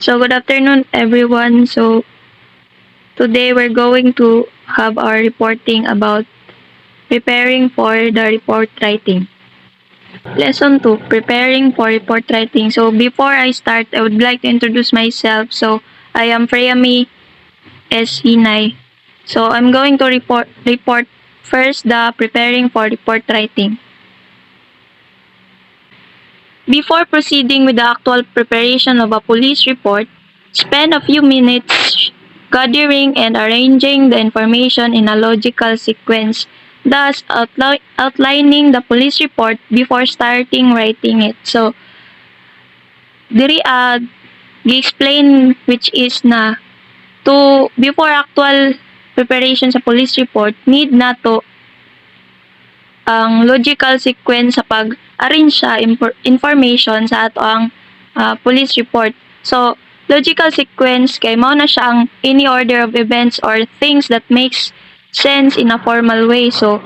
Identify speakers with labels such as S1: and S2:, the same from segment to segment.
S1: So good afternoon everyone. So today we're going to have our reporting about preparing for the report writing. Lesson 2, preparing for report writing. So before I start, I would like to introduce myself. So I am Freyami S. Hinay. So I'm going to report first the preparing for report writing. Before proceeding with the actual preparation of a police report, spend a few minutes gathering and arranging the information in a logical sequence, thus outlining the police report before starting writing it. So, diri gi-explain which is na to before actual preparation sa police report, need na to ang logical sequence sa pag-arrange sa information sa ato ang police report. So, logical sequence kay mao na siya ang any order of events or things that makes sense in a formal way. So,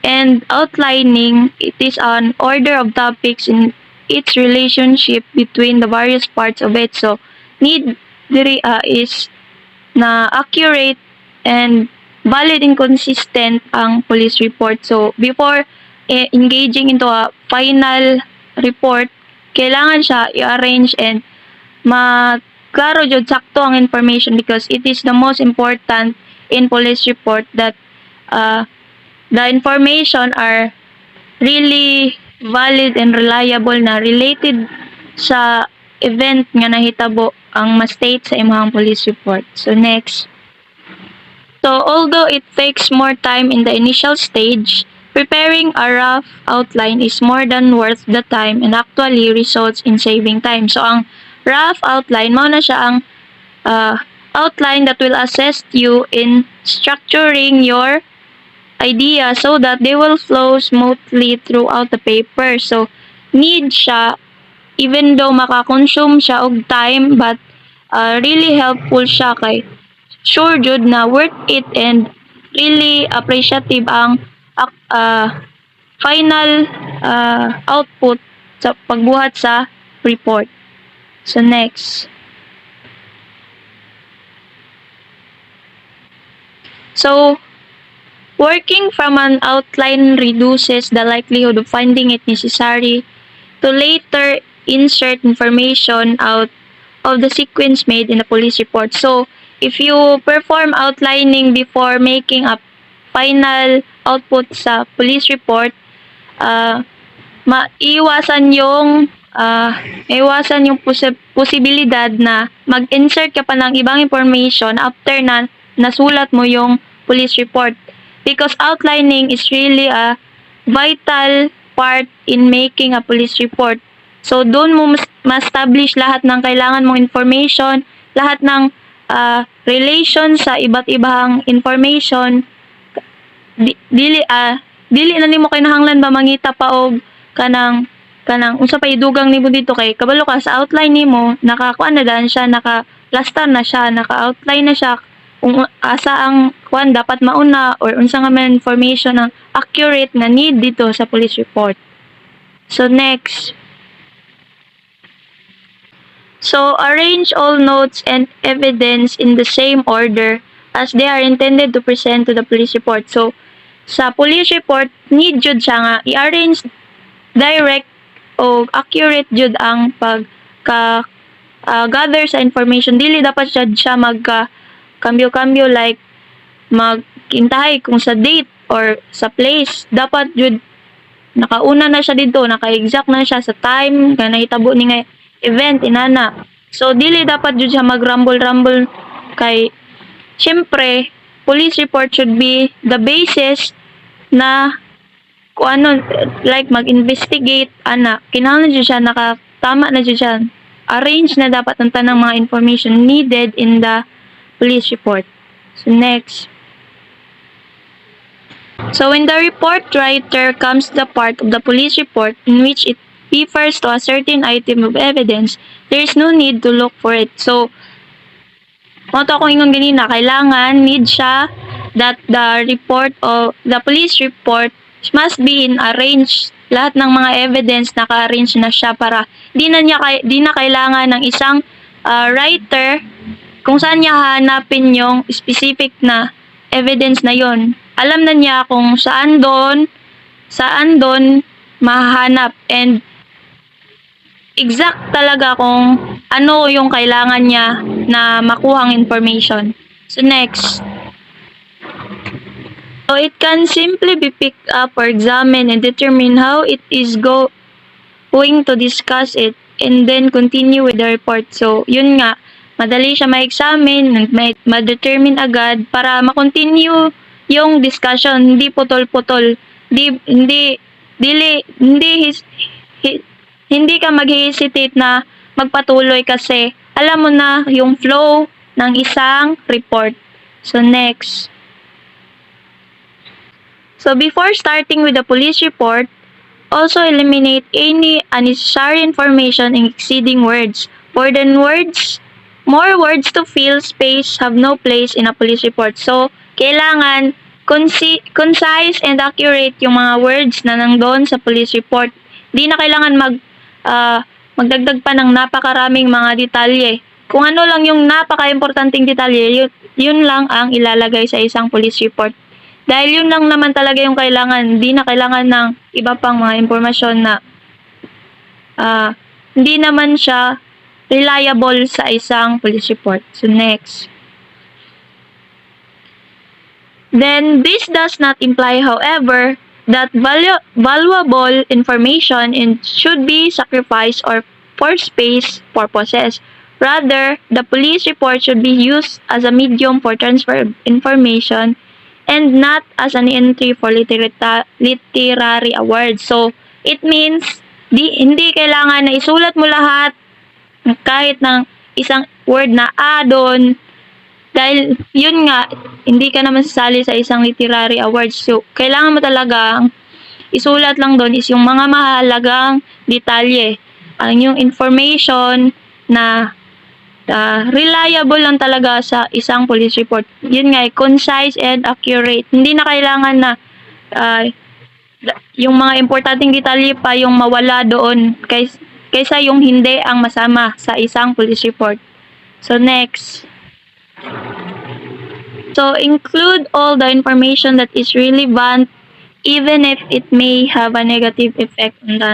S1: and outlining, it is an order of topics in its relationship between the various parts of it. So, need diri is na accurate and valid and consistent ang police report. So, before engaging into a final report, kailangan siya i-arrange and klaro jud sakto ang information because it is the most important in police report that the information are really valid and reliable na related sa event nga nahitabo ang ma-state sa imong police report. So next. So although it takes more time in the initial stage, preparing a rough outline is more than worth the time and actually results in saving time. So ang rough outline, mao na siya ang outline that will assist you in structuring your idea so that they will flow smoothly throughout the paper. So need siya, even though makakonsume siya og time, but really helpful siya kay sure jud na worth it and really appreciative ang final output sa pagbuhat sa report. So next. So working from an outline reduces the likelihood of finding it necessary to later insert information out of the sequence made in the police report. So if you perform outlining before making a final output sa police report, maiwasan yung posibilidad na mag-insert ka pa ng ibang information after na nasulat mo yung police report. Because outlining is really a vital part in making a police report. So, doon mo ma-establish lahat ng kailangan mong information, lahat ng relation sa iba't ibang information. Dili na nimo kinahanglan ba mangita pa og kanang unsa pa idugang nimo dito kay kabalo ka sa outline nimo nakakuan na dan siya, naka-plaster na siya, naka-outline na siya kung asa ang kuan dapat mauna or unsa nga man information ang accurate na need dito sa police report. So next. So, arrange all notes and evidence in the same order as they are intended to present to the police report. So, sa police report, need jud siya nga i-arrange direct o accurate jud ang gather sa information. Dili dapat siya magka-kambyo-kambyo like magkintahay kung sa date or sa place. Dapat jud nakauna na siya dito, naka-exact na siya sa time nga nahitabo ni nga event inana. So dili dapat jud siya mag-rumble kay syempre police report should be the basis na kung ano like mag-investigate ana. Kinahanglan jud siya nakatama na jud siya. Arrange na dapat ang tanang mga information needed in the police report. So next. So when the report writer comes to the part of the police report in which it refers to a certain item of evidence, there is no need to look for it. So, mo to akong ingon ganina, kailangan, need siya that the report or the police report must be in arrange. Lahat ng mga evidence naka-arrange na siya para di na kailangan ng isang writer kung saan niya hahanapin yung specific na evidence na yon. Alam na niya kung saan doon mahahanap and exact talaga kung ano yung kailangan niya na makuhang information. So next, so it can simply be picked up or examined and determine how it is going to discuss it and then continue with the report. So yun nga, madali siya ma-examine, ma-determine agad para ma-continue yung discussion, hindi putol-putol, hindi ka mag-hesitate na magpatuloy kasi alam mo na yung flow ng isang report. So next. So before starting with the police report, also eliminate any unnecessary information and exceeding words. More words to fill space have no place in a police report. So, kailangan concise and accurate yung mga words na nandoon sa police report. Di na kailangan magdagdag pa ng napakaraming mga detalye. Kung ano lang yung napaka-importanting detalye, yun lang ang ilalagay sa isang police report. Dahil yun lang naman talaga yung kailangan, hindi na kailangan ng iba pang mga impormasyon na hindi naman siya reliable sa isang police report. So next. Then this does not imply, however, that valuable information should be sacrificed or for space purposes. Rather, the police report should be used as a medium for transfer of information and not as an entry for literary awards. So, it means hindi kailangan na isulat mo lahat kahit ng isang word na doon. Dahil yun nga, hindi ka naman sasali sa isang literary awards. So, kailangan mo talaga isulat lang doon is yung mga mahalagang detalye. Yung information na reliable lang talaga sa isang police report. Yun nga, concise and accurate. Hindi na kailangan na yung mga importanteng detalye pa yung mawala doon kaysa yung hindi ang masama sa isang police report. So next. So include all the information that is relevant even if it may have a negative effect on the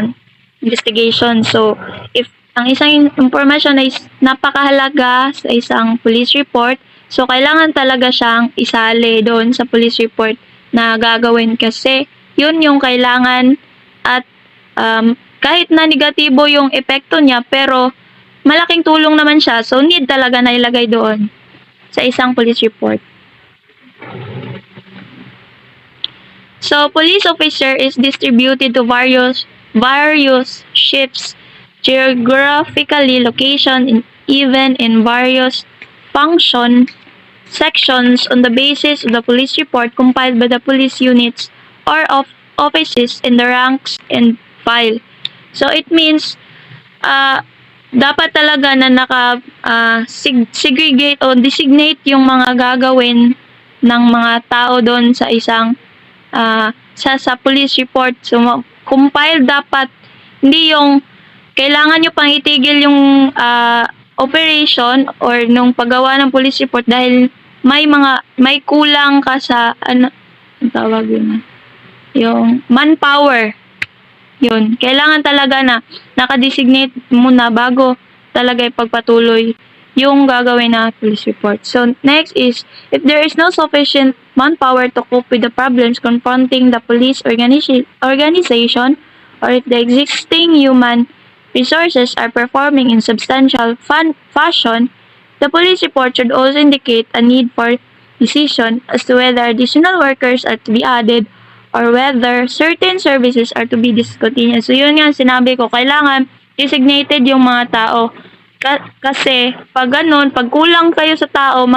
S1: investigation. So if ang isang information ay napakahalaga sa isang police report, so kailangan talaga siyang isali doon sa police report na gagawin kasi yun yung kailangan at kahit na negatibo yung epekto niya pero malaking tulong naman siya, so need talaga na ilagay doon sa isang police report. So police officer is distributed to various shifts, geographically location, even in various function sections on the basis of the police report compiled by the police units or of offices in the ranks and file. So it means dapat talaga na segregate o designate yung mga gagawin ng mga tao doon sa isang sa police report. So compile dapat, hindi yung kailangan nyo pang itigil yung operation or nung paggawa ng police report dahil may kulang ka sa ang tawag yun, yung manpower. Yun, kailangan talaga na nakadesignate muna bago talaga ipagpatuloy yung gagawin na police report. So next is, if there is no sufficient manpower to cope with the problems confronting the police organization, or if the existing human resources are performing in substantial fashion, the police report should also indicate a need for decision as to whether additional workers are to be added or whether certain services are to be discontinued. So yun nga sinabi ko, kailangan designated yung mga tao. Kasi pag ganun, pag kulang kayo sa tao,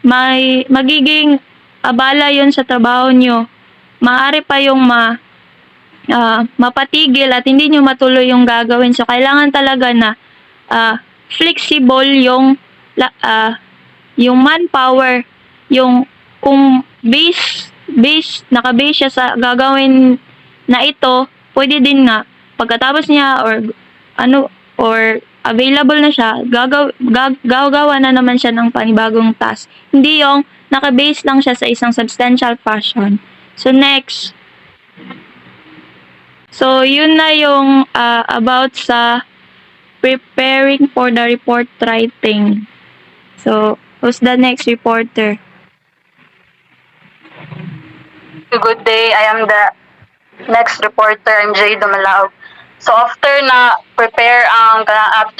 S1: may magiging abala yun sa trabaho nyo. Maaari pa yung mapatigil at hindi nyo matuloy yung gagawin. So kailangan talaga na flexible yung manpower, yung kung naka-base siya sa gagawin na ito, pwede din nga pagkatapos niya or available na siya, gagawa na naman siya ng panibagong task. Hindi yung naka-base lang siya sa isang substantial fashion. So next, so yun na yung about sa preparing for the report writing. So, who's the next reporter?
S2: Good day, I am the next reporter. I'm Jay Dumalaog. So after na prepare ang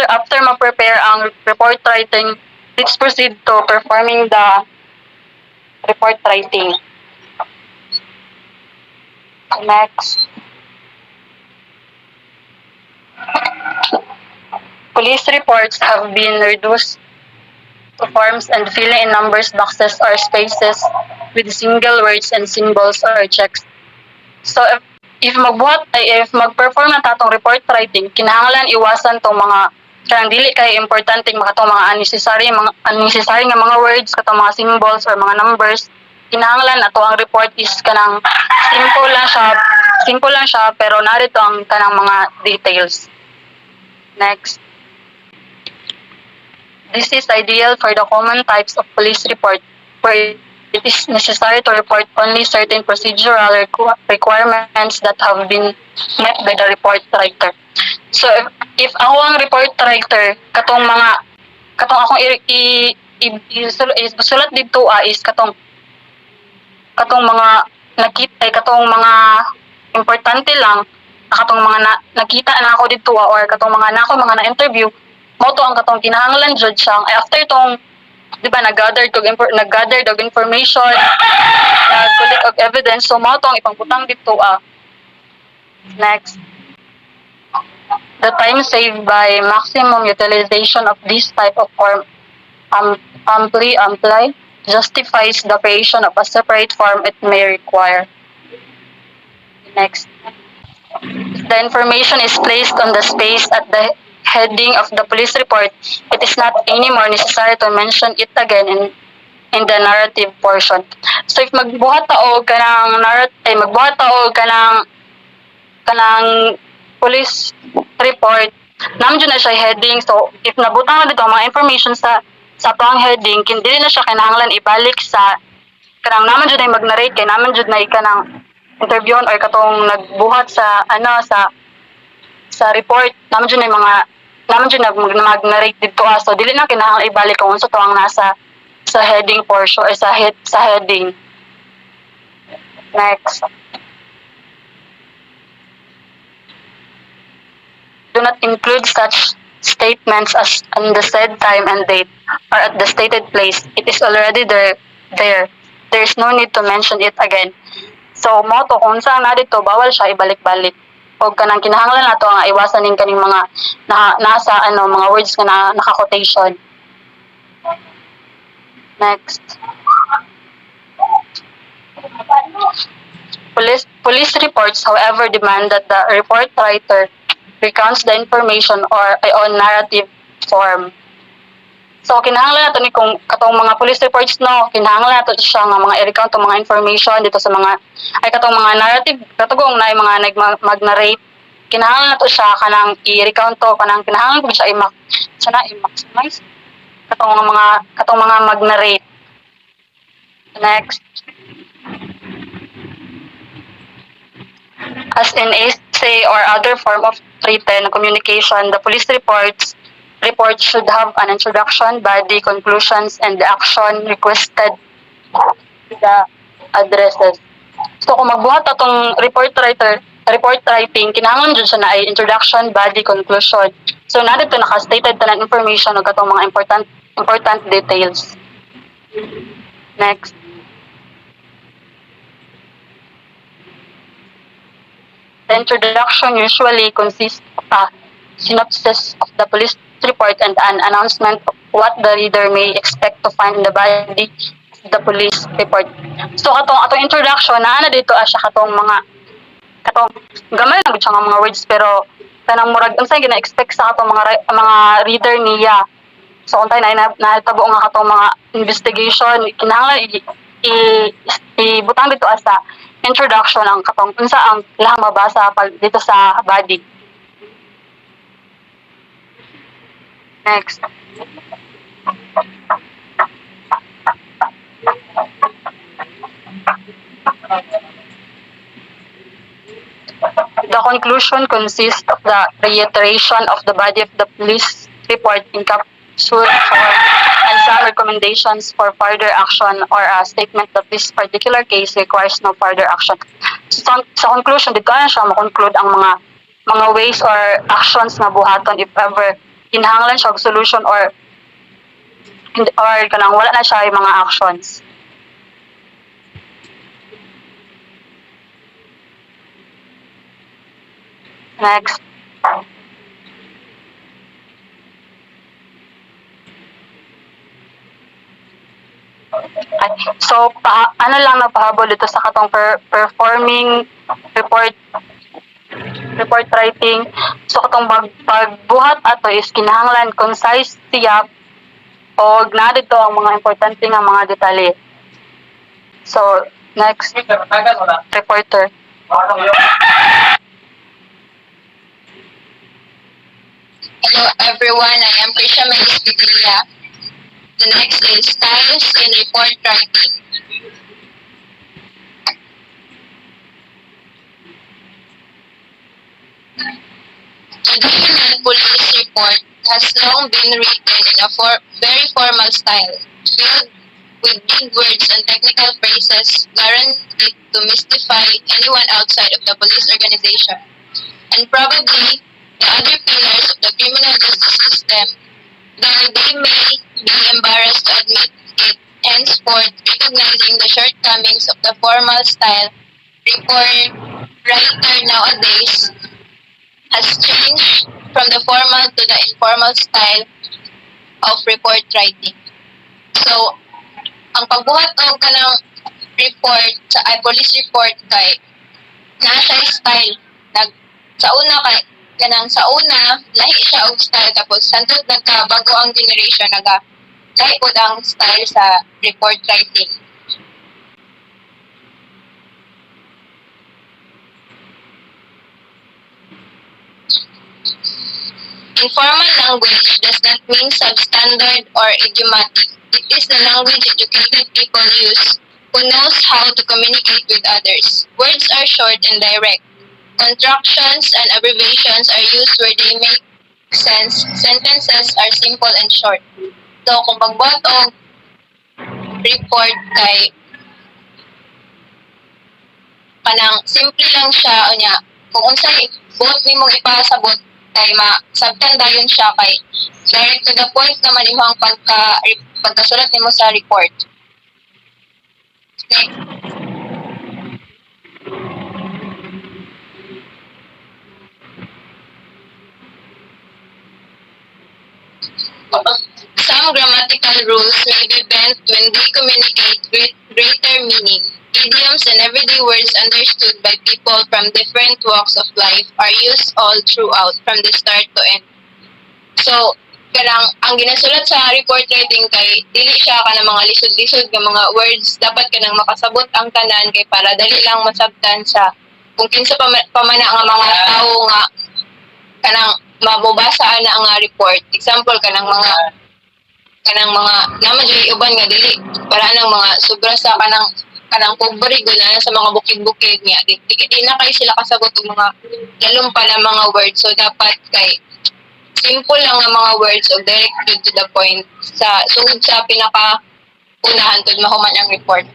S2: after ma-prepare ang report writing, let's proceed to performing the report writing. Next. Police reports have been reduced to forms and filling in numbers, boxes, or spaces with single words and symbols or checks. So if mag-perform na tatong report writing, kinahanglan iwasan tong mga kanang dili kay importante makatong mga unnecessary nga mga words, katong mga symbols or mga numbers. Kinahanglan ato ang report is kanang simple lang siya pero narito ang kanang mga details. Next. This is ideal for the common types of police report where it is necessary to report only certain procedural requirements that have been met by the report writer. So if ako ang report writer, katong akong isulat dito is katong mga katong mga importante lang, katong mga nakita na ako dito or katong mga na-interview, mo to ang katong kinahanglan jud siyang after tong di ba nag-gather og information, nag-collect og evidence, so mo to ang ipangbutang dito. Next. The time saved by maximum utilization of this type of form amply justifies the creation of a separate form it may require. Next. The information is placed on the space at the heading of the police report. It is not anymore necessary to mention it again in the narrative portion. So if magbuhat ta og kanang police report, naman dyan na siya heading. So if nabutang na dito mga information sa tuang heading, hindi na siya kinahanglan ibalik sa kanang naman dyan ay mag-narrate kay naman dyan na kanang interview or katong nagbuhat sa sa report, naman dyan ay mag-narrate dito. So dili na kinahanglan ibalik kung unsa to ang nasa sa heading portion or sa heading. Next. Do not include such statements as on the said time and date or at the stated place. It is already there. There is no need to mention it again. So mo to kung saan na dito bawal siya ibalik-balik. O kanang kinahanglan nato nga iwasan ning kaning mga nasa mga words nga naka-quotation. Next. Police reports, however, demand that the report writer recounts the information or on narrative form. So kinahanglan nato ni kung katong mga police reports kinahanglan nato siya nga mga i-recount mga information dito sa mga katong mga narrative katugong na mga mag-narrate. Kinahanglan nato siya kanang i-recount kanang kinahanglan siya i-maximize katong mga mag-narrate. Next. As in essay or other form of written communication, the police report should have an introduction, body, conclusions, and the action requested to the addresses. So kung magbuhat atong report writing, kinahanglan dyan siya na ay introduction, body, conclusion. So narito naka-stated tanan information o katong mga important details. Next. The introduction usually consists of a synopsis of the police report and an announcement of what the reader may expect to find in the body of the police report. So atong introduction na dito siya katong gamay lang siya nga mga words pero tanang murag unsay gina-expect sa atong mga reader niya. So untay na nahitabo nga katong mga investigation kinahanglan ibutang dito sa introduction ang katong unsa ang ilahang mabasa dito sa body. Next. The conclusion consists of the reiteration of the body of the police report in capsule form and some recommendations for further action or a statement that this particular case requires no further action. Sa conclusion, dito na siya makonclude ang mga ways or actions na buhaton if ever kinahanglan siya og solution or kanang wala na siya yung mga actions. Next. So, ano lang napahabol dito sa katong performing report writing. So, katong pagbuhat ato is kinahanglan concise siya o na dito ang mga importante nga mga detalye. So, next. Reporter.
S3: Hello everyone, I am Krisha Melispedia. The next is styles in report writing. The document police report has long been written in a very formal style, filled with big words and technical phrases guaranteed to mystify anyone outside of the police organization, and probably the other pillars of the criminal justice system, though they may be embarrassed to admit it, henceforth recognizing the shortcomings of the formal style. Report writer nowadays has changed from the formal to the informal style of report writing. So, ang pagbuhat og kanang report sa police report kay nasa style sa una kay kanang sa una lahi siya og style tapos santud nagkabago ang generation lahi pod ang style sa report writing. Informal language does not mean substandard or idiomatic. It is the language educated people use who knows how to communicate with others. Words are short and direct. Contractions and abbreviations are used where they make sense. Sentences are simple and short. So, kung pagbuhat og report kay kanang simple lang siya unya kung unsay buot nimong ipasabot kay masabtan dayon siya kay direct to the point naman imong pagkasulat nimo sa report. Next. Some grammatical rules may be bent when they communicate with greater meaning. Idioms and everyday words understood by people from different walks of life are used all throughout from the start to end. So, kanang ang ginasulat sa report writing kay dili siya kanang mga lisod-lisod nga mga words, dapat kanang makasabot ang tanan kay para dali lang masabtan sa kung kinsa pamana nga mga tawo nga kanang mababasa ana nga report. Example kanang mga naman dili uban nga dili para nang mga sobra sa kanang pobre guna sa mga bukid-bukid niya di na kay sila kasabot og mga lalong pa na mga words. So dapat kay simple lang ang mga words o directed to the point sa sugod sa pinaka unahan tud mahuman ang report.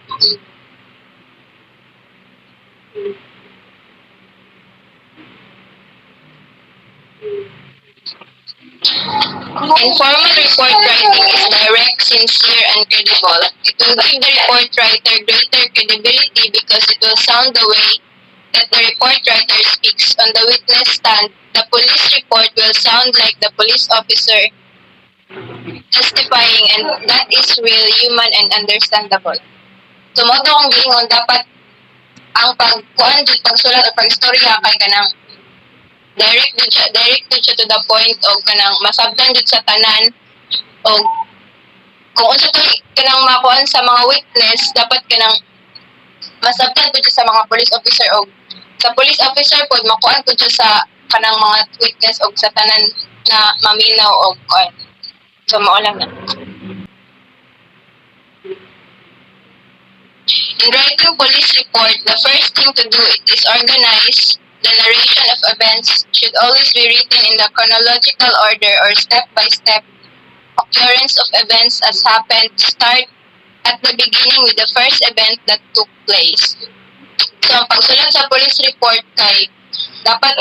S3: Informal report writing is direct, sincere, and credible. It will give the report writer greater credibility because it will sound the way that the report writer speaks. On the witness stand, the police report will sound like the police officer testifying, and that is real, human, and understandable. So, mo to kung giingon, dapat ang pagsulat o pagstorya kay kanang direct siya to the point o kanang masabtan jud sa tanan o kung unsa to kanang makuan sa mga witness dapat kanang masabtan pud sa mga police officer o sa police officer pod makuan pud sa kanang mga witness o sa tanan na maminaw og kuan So mao lang na. In writing police report, the first thing to do is organize. The narration of events should always be written in the chronological order or step-by-step occurrence of events as happened. Start at the beginning with the first event that took place. So, ang pagsulat sa police report kay dapat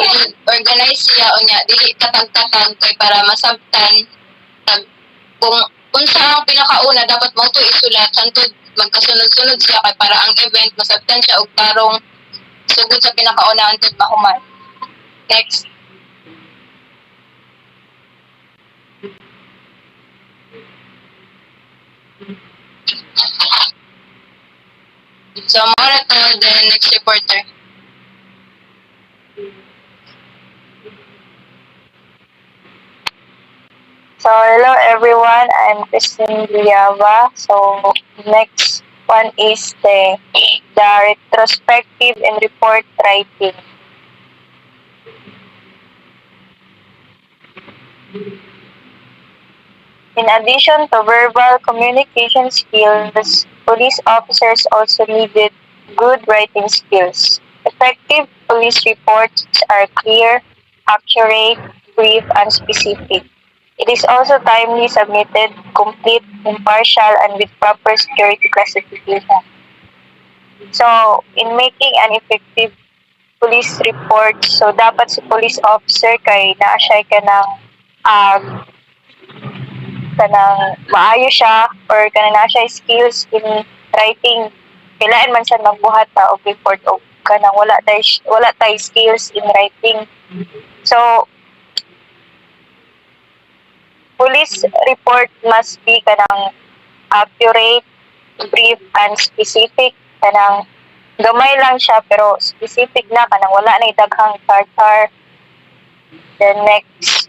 S3: organize siya o niya, dili katag-katag kay para masabtan kung unsa ang pinakauna dapat mo to isulat hantod magkasunod-sunod siya kay para ang event masabtan siya og tarong sugod sa pinakauna hantod mahuman. Next. So, muna to the next reporter.
S1: So, hello everyone, I'm Christine Liava. So, next one is the retrospective and report writing. In addition to verbal communication skills, police officers also needed good writing skills. Effective police reports are clear, accurate, brief, and specific. It is also timely submitted, complete, impartial, and with proper security classification. So, in making an effective police report, so dapat si police officer kay naa siya kanang maayo siya or kanang naa siya skills in writing. Kailangan man siya magbuhat ta og report o kanang wala tay skills in writing. So, police report must be kanang accurate, brief, and specific. Kanang gamay lang siya pero specific na kanang wala na daghang char. Then next.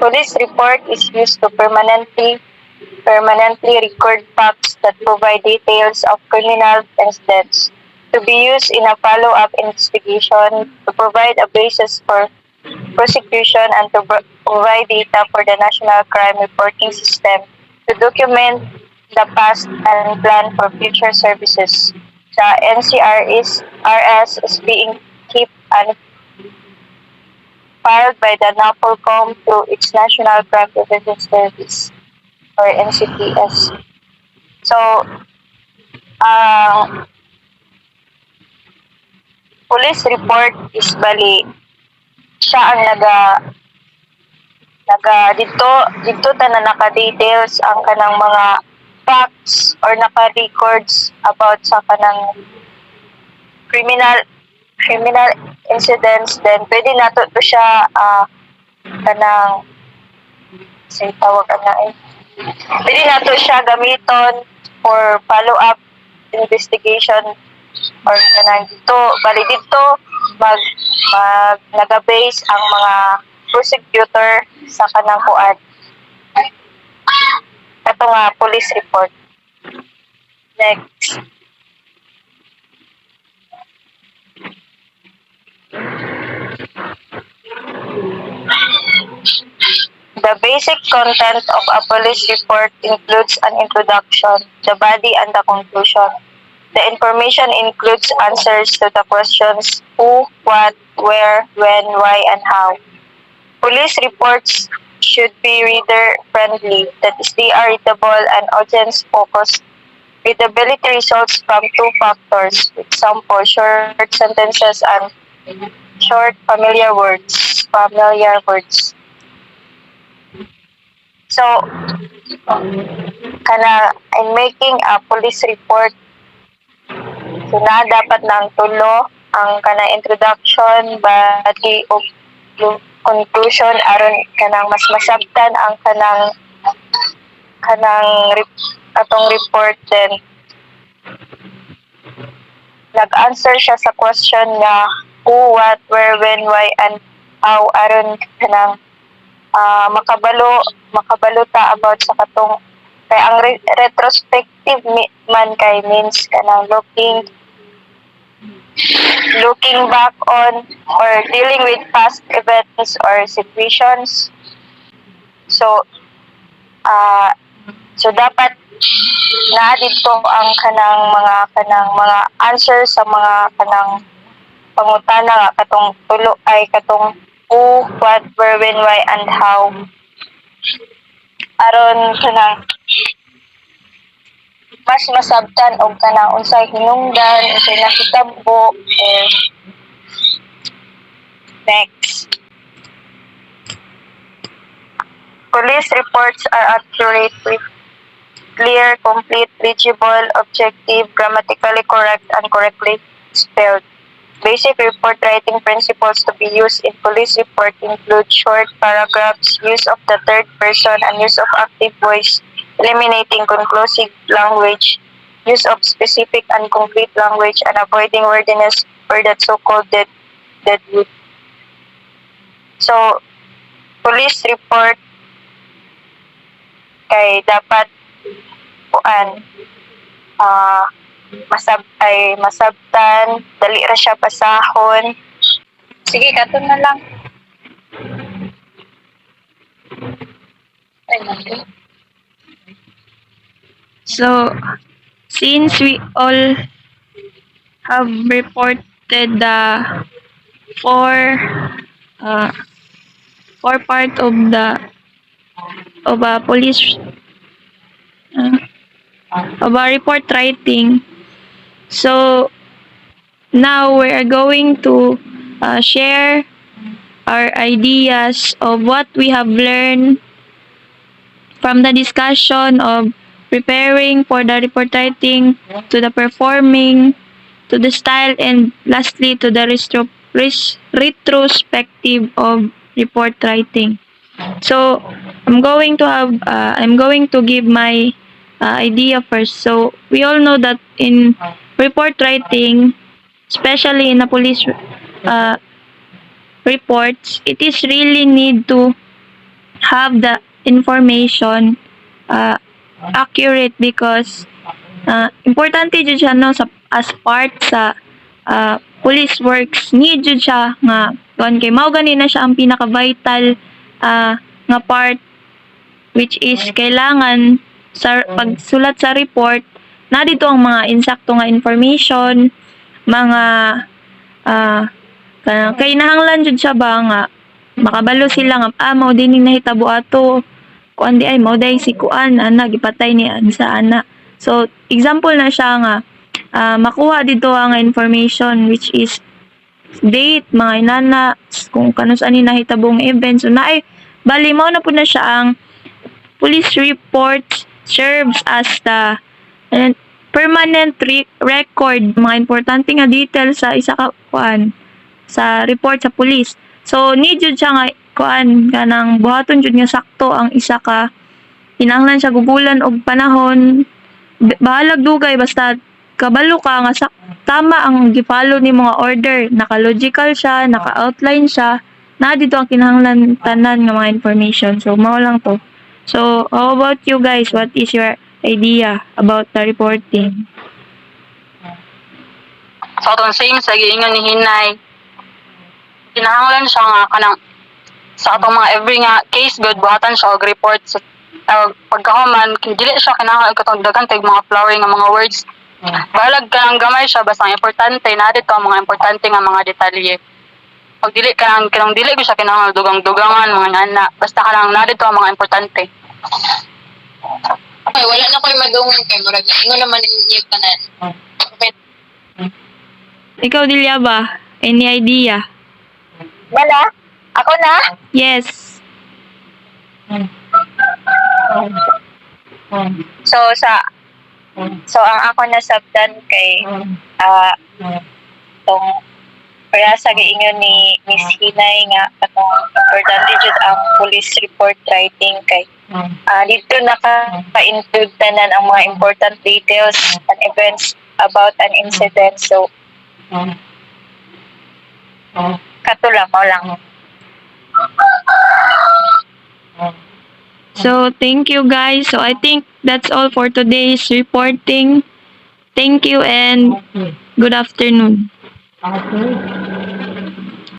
S1: Police report is used to permanently record facts that provide details of criminal incidents, to be used in a follow-up investigation, to provide a basis for prosecution, and to provide data for the National Crime Reporting System, to document the past and plan for future services. The NCRS is being kept and filed by the NAPOLCOM through its National Crime Prevention Service, or NCPS. So, police report is bali siya ang dito ta na naka-details ang kanang mga facts or naka-records about sa kanang criminal incidents. Then pwede nato to siya kanang say tawag pwede nato siya gamiton for follow-up investigation or kanang dito bali dito mag naga-base ang mga prosecutor sa kanang kuan ato nga police report. Next. The basic content of a police report includes an introduction, the body, and the conclusion. The information includes answers to the questions who, what, where, when, why, and how. Police reports should be reader-friendly, that is, they are readable and audience-focused. Readability results from two factors, for example, short sentences and short familiar words. So, in making a police report, so na dapat nang tulo ang introduction, body, o conclusion aron kanang mas masabtan ang atong report. Then nag-answer siya sa question nga who, what, where, when, why, and how aron kanang makabalo ta about sa katong kay ang retrospective man kay means kanang looking looking back on or dealing with past events or situations. So, ah dapat naa dito ang kanang mga answer sa mga kanang pangutana nga katong tulo ay katong who, what, where, when, why, and how. Aron kanang mas masabtan og kanang unsay hinungdan, unsay nakitabo. Next. Police reports are accurate with clear, complete, legible, objective, grammatically correct, and correctly spelled. Basic report writing principles to be used in police report include short paragraphs, use of the third person, and use of active voice, eliminating conclusive language, use of specific and complete language, and avoiding wordiness or that so-called deadwood. So, police report kay dapat masabtan, dali ra siya basahon. Sige, kato na lang. So, since we all have reported the four part of a police of a report writing. So now we are going to share our ideas of what we have learned from the discussion of preparing for the report writing to the performing to the style and lastly to the retrospective of report writing. So I'm going to give my idea first. So we all know that in report writing, especially in the police reports, it is really need to have the information accurate because importante jud siya no sa as part sa police works, need jud siya nga kuan kay mao gani na siya ang pinaka vital nga part, which is kailangan sa pagsulat sa report na dito ang mga insakto nga information, mga kay nahanglan jud siya ba nga makabalo sila nga mao dining nahitabo ato kuan di ay mao day si kuan ana gipatay ni sa ana. So example na siya nga makuha dito ang information which is date, mga inana, kung kano saan ni nahitabong event. So naay bali mao na po na siya ang police report serves as the permanent record, mga importante nga details sa isa ka kuan sa report sa police. So need jud siya nga kuan kanang buhaton jud nga sakto ang isa ka kinahanglan siya gugulan og panahon, bahalag dugay basta kabalo ka nga tama ang gipollow ni mga order, naka-logical siya, naka-outline siya, na dito ang kinahanglan tanan nga mga information. So mao lang to. So how about you guys? What is your idea about the reporting?
S2: So atong same sa giingon ni Hinay, kinahanglan siya nga kanang sa atong mga every nga case good buhatan siya og report sa pagkahuman dili siya kinahanglan katong daghan kay mga flowering nga mga words. Balag ka ng gamay siya basta ang importante na dito ang mga importante nga mga detalye. Pag dili ka nang dili ko siya kinahanglan dugang-dugangan mga nana, basta ka lang na dito ang mga importante.
S3: Okay, wala na ko'y madungan kay murag na ingon naman ninyo tanan. Okay.
S1: Ikaw Dilya ba? Any idea?
S2: Wala? Ako na?
S1: Yes.
S2: So ang ako nasabtan kay tong kaya sa giingon ni Miss Hinay nga katong importante jud ang police report writing kay dito naka-include tanan ang mga important details and events about an incident. So katula mo lang.
S1: So thank you guys. So I think that's all for today's reporting. Thank you and good afternoon.
S4: Okay.